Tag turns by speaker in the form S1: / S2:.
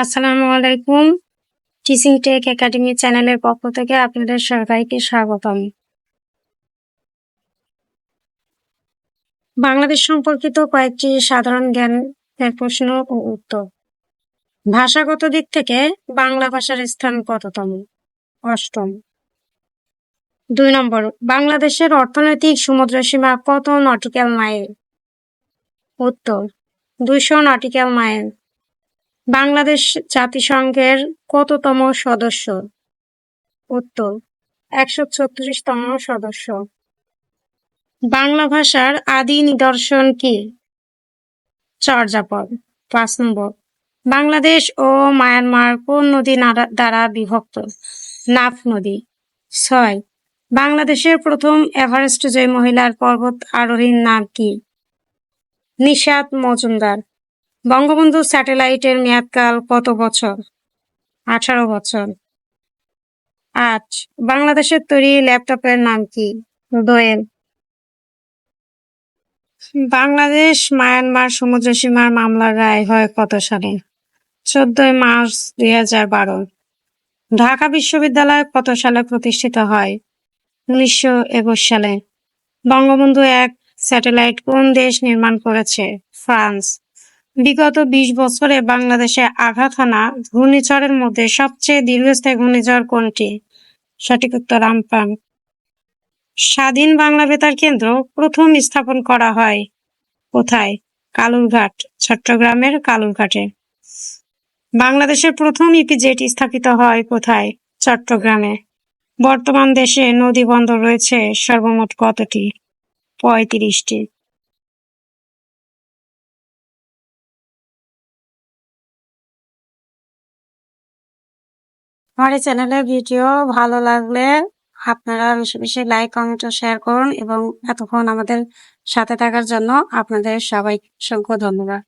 S1: আসসালামু আলাইকুম। Teaching take academy চ্যানেলের পক্ষ থেকে আপনাদের সবাইকে স্বাগতম। বাংলাদেশ সম্পর্কিত কয়েকটি সাধারণ জ্ঞানের প্রশ্ন ও উত্তর। ভাষাগত দিক থেকে বাংলা ভাষার স্থান কততম? অষ্টম। 2 নম্বর, বাংলাদেশের অর্থনৈতিক সমুদ্রসীমা কত নটিক্যাল মাইল? উত্তর 200 নটিক্যাল মাইল। বাংলাদেশ জাতিসংঘের কততম সদস্য? উত্তর 136তম সদস্য। বাংলা ভাষার আদি নিদর্শন কি? চর্যাপদ। 5 নম্বর, বাংলাদেশ ও মায়ানমার কোন নদী দ্বারা বিভক্ত? নাফ নদী। 6, বাংলাদেশের প্রথম এভারেস্ট জয়ী মহিলার পর্বত আরোহীর নাম কি? নিশাত মজুমদার। বঙ্গবন্ধু স্যাটেলাইটের মেয়াদকাল কত বছর? 18 বছর। 8, বাংলাদেশের তৈরি ল্যাপটপের নাম কি? দোয়েল। বাংলাদেশ মায়ানমার সমুদ্রসীমার মামলার রায় হয় কত সালে? 14 মার্চ 2012। ঢাকা বিশ্ববিদ্যালয় কত সালে প্রতিষ্ঠিত হয়? 1921 সালে। বঙ্গবন্ধু 1 স্যাটেলাইট কোন দেশ নির্মাণ করেছে? ফ্রান্স। বিগত 20 বছরে বাংলাদেশে আঘাত হানা ঘূর্ণিঝড়ের মধ্যে সবচেয়ে দীর্ঘস্থায়ী ঘূর্ণিঝড় কোনটি? সঠিক উত্তর আমপান। স্বাধীন বাংলা বেতার কেন্দ্র প্রথম স্থাপন করা হয় কোথায়? কালুরঘাট, চট্টগ্রামের কালুরঘাটে। বাংলাদেশের প্রথম ইপিজেড স্থাপিত হয় কোথায়? চট্টগ্রামে। বর্তমান দেশে নদী বন্দর রয়েছে সর্বমোট কতটি? 35টি। আমার এই চ্যানেলের ভিডিও ভালো লাগলে আপনারা বেশি বেশি লাইক, কমেন্ট ও শেয়ার করুন এবং এতক্ষণ আমাদের সাথে থাকার জন্য আপনাদের সবাইকে অসংখ্য ধন্যবাদ।